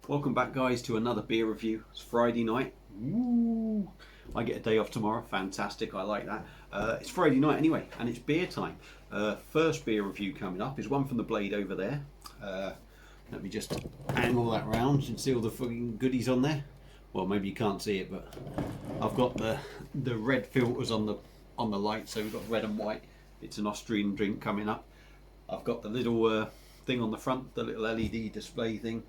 Welcome back, guys, to another beer review. It's Friday night. Woo! I get a day off tomorrow. Fantastic, I like that. It's Friday night anyway, and it's beer time. First beer review coming up is one from the Blade over there. Let me just angle that round and see all the fucking goodies on there. Well, maybe you can't see it, but I've got the red filters on the light, so we've got red and white. It's an Austrian drink coming up. I've got the little thing on the front, the little LED display thing.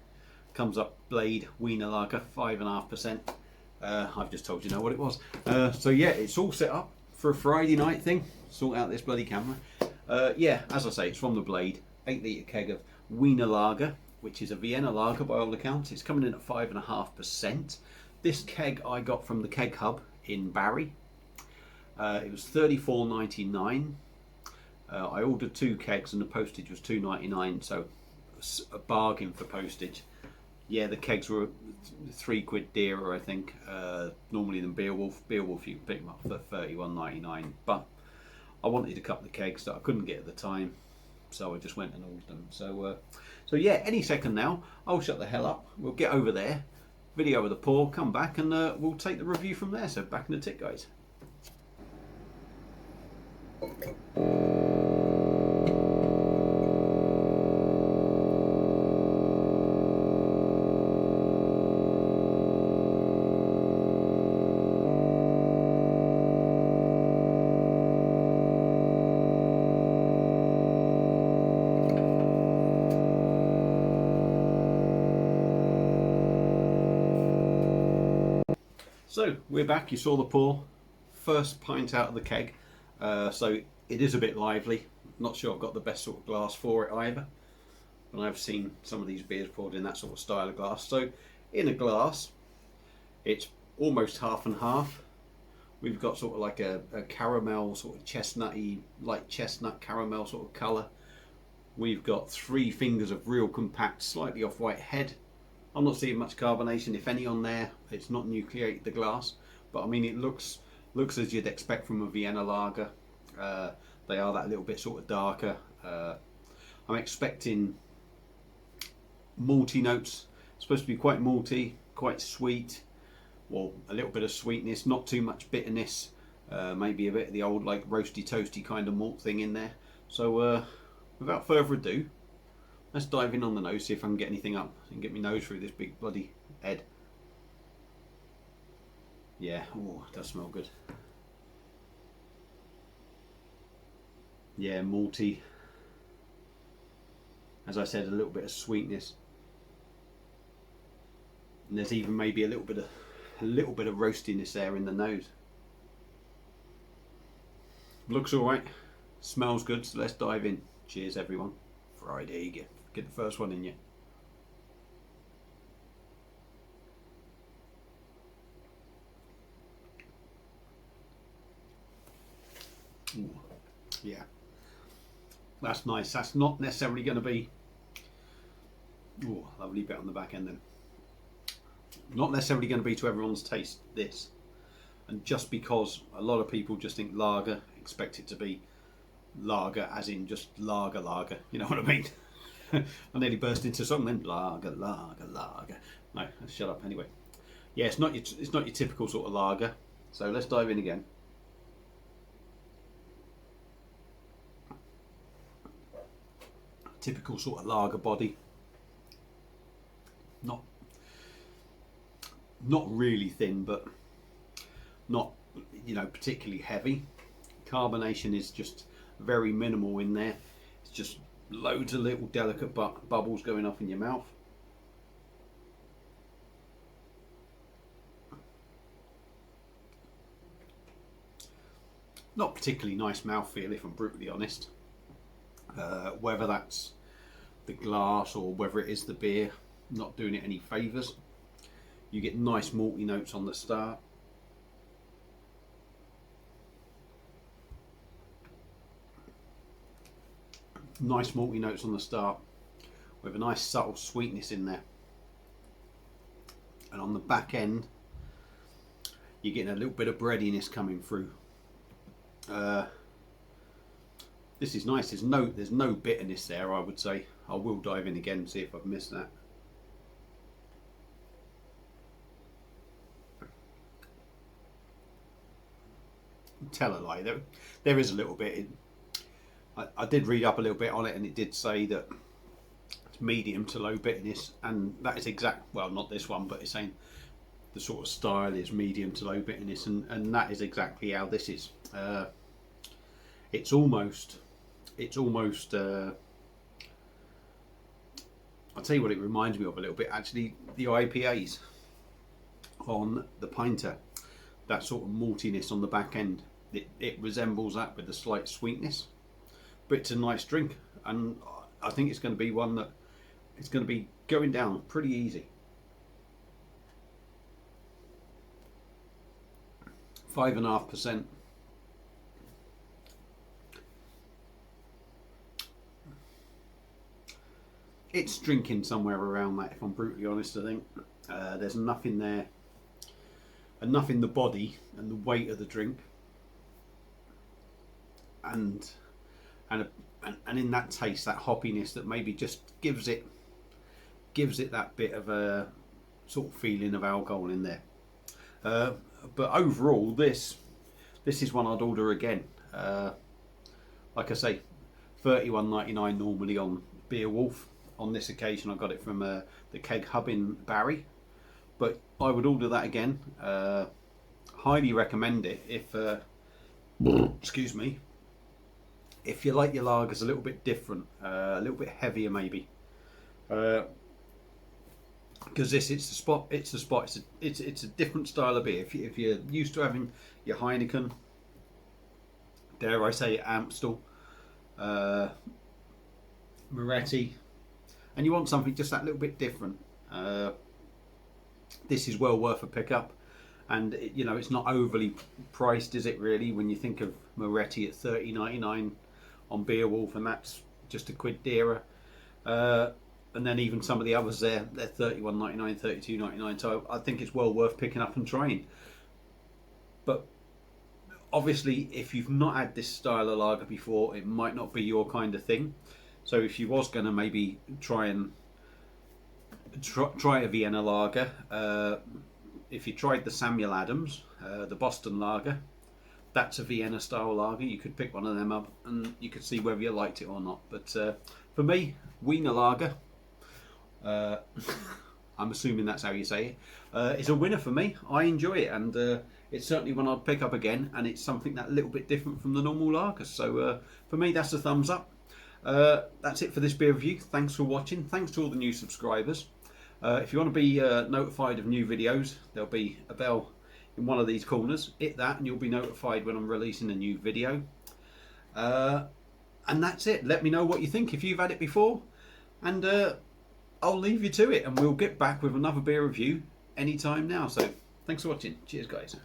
Comes up Blade Weiner Lager, 5.5%. I've just told you now what it was. So yeah, it's all set up for a Friday night thing. Sort out this bloody camera. Yeah, as I say, it's from the Blade. 8 litre keg of Weiner Lager, which is a Vienna lager by all accounts. It's coming in at 5.5%. This keg I got from the Keg Hub in Barry. It was $34.99. I ordered 2 kegs and the postage was $2.99, so a bargain for postage. Yeah, the kegs were £3 dearer, I think, normally than Beowulf. Beowulf you can pick them up for $31.99, but I wanted a couple of kegs that I couldn't get at the time, so I just went and ordered them. So yeah, any second now, I'll shut the hell up. We'll get over there, video of the pour, come back, and we'll take the review from there. So back in the tick, guys. So we're back. You saw the pour, first pint out of the keg. So it is a bit lively. Not sure I've got the best sort of glass for it either, but I've seen some of these beers poured in that sort of style of glass. So in a glass, it's almost half and half. We've got sort of like a caramel, sort of chestnutty, light chestnut caramel sort of colour. We've got 3 fingers of real compact, slightly off-white head. I'm not seeing much carbonation, if any, on there. It's not nucleated the glass, but I mean it looks as you'd expect from a Vienna lager. They are that little bit sort of darker. I'm expecting malty notes. It's supposed to be quite malty, quite sweet. Well, a little bit of sweetness, not too much bitterness. Maybe a bit of the old like roasty toasty kind of malt thing in there. So without further ado, let's dive in on the nose, see if I can get anything up and get my nose through this big bloody head. Yeah, oh, it does smell good. Yeah, malty. As I said, a little bit of sweetness. And there's even maybe a little bit of roastiness there in the nose. Looks alright, smells good, so let's dive in. Cheers everyone. Friday, get the first one in you. Ooh, yeah, that's nice. That's not necessarily going to be, ooh, lovely bit on the back end then. Not necessarily going to be to everyone's taste, this. And just because a lot of people just think lager, expect it to be lager as in just lager, you know what I mean? I nearly burst into song then. Lager. No, let's shut up anyway. Yeah, it's not your typical sort of lager. So let's dive in again. Typical sort of lager body. Not really thin, but not, you know, particularly heavy. Carbonation is just very minimal in there. It's just loads of little delicate bubbles going off in your mouth. Not particularly nice mouthfeel, if I'm brutally honest. Whether that's the glass or whether it is the beer, not doing it any favours. You get nice malty notes on the start. Nice malty notes on the start with a nice subtle sweetness in there, and on the back end you're getting a little bit of breadiness coming through. This is nice. There's no bitterness there, I would say. I will dive in again and see if I've missed that. tell a lie. There is a little bit. I did read up a little bit on it, and it did say that it's medium to low bitterness, and that is exact. Well, not this one, but it's saying the sort of style is medium to low bitterness, and that is exactly how this is. It's almost. I'll tell you what it reminds me of a little bit. Actually, the IPAs on the Pinter, that sort of maltiness on the back end, it resembles that with a slight sweetness. But it's a nice drink, and I think it's going to be one that it's going to be going down pretty easy. 5.5%. It's drinking somewhere around that, if I'm brutally honest. I think there's enough in there, enough in the body and the weight of the drink, and in that taste, that hoppiness that maybe just gives it that bit of a sort of feeling of alcohol in there. But overall, this is one I'd order again. Like I say, $31.99 normally on Beowulf. On this occasion, I got it from the Keg Hub in Barry, but I would order that again. Highly recommend it if, excuse me, if you like your lagers a little bit different, a little bit heavier maybe. Because it's a spot. It's a different style of beer. If you're used to having your Heineken, dare I say Amstel, Moretti, and you want something just that little bit different, this is well worth a pickup. And you know, it's not overly priced, is it really, when you think of Moretti at $30.99 on Beowulf, and that's just a quid dearer. And then even some of the others they're $31.99, $32.99. So I think it's well worth picking up and trying. But obviously, if you've not had this style of lager before, it might not be your kind of thing. So if you was going to maybe try a Vienna lager, if you tried the Samuel Adams, the Boston lager, that's a Vienna style lager. You could pick one of them up and you could see whether you liked it or not. But for me, Weiner lager, I'm assuming that's how you say it, it's a winner for me. I enjoy it, and it's certainly one I'd pick up again, and it's something that little bit different from the normal lagers. So for me, that's a thumbs up. That's it for this beer review. Thanks for watching. Thanks to all the new subscribers. If you want to be notified of new videos, there'll be a bell in one of these corners. Hit that and you'll be notified when I'm releasing a new video. And that's it. Let me know what you think if you've had it before, and I'll leave you to it, and we'll get back with another beer review anytime now. So thanks for watching. Cheers guys.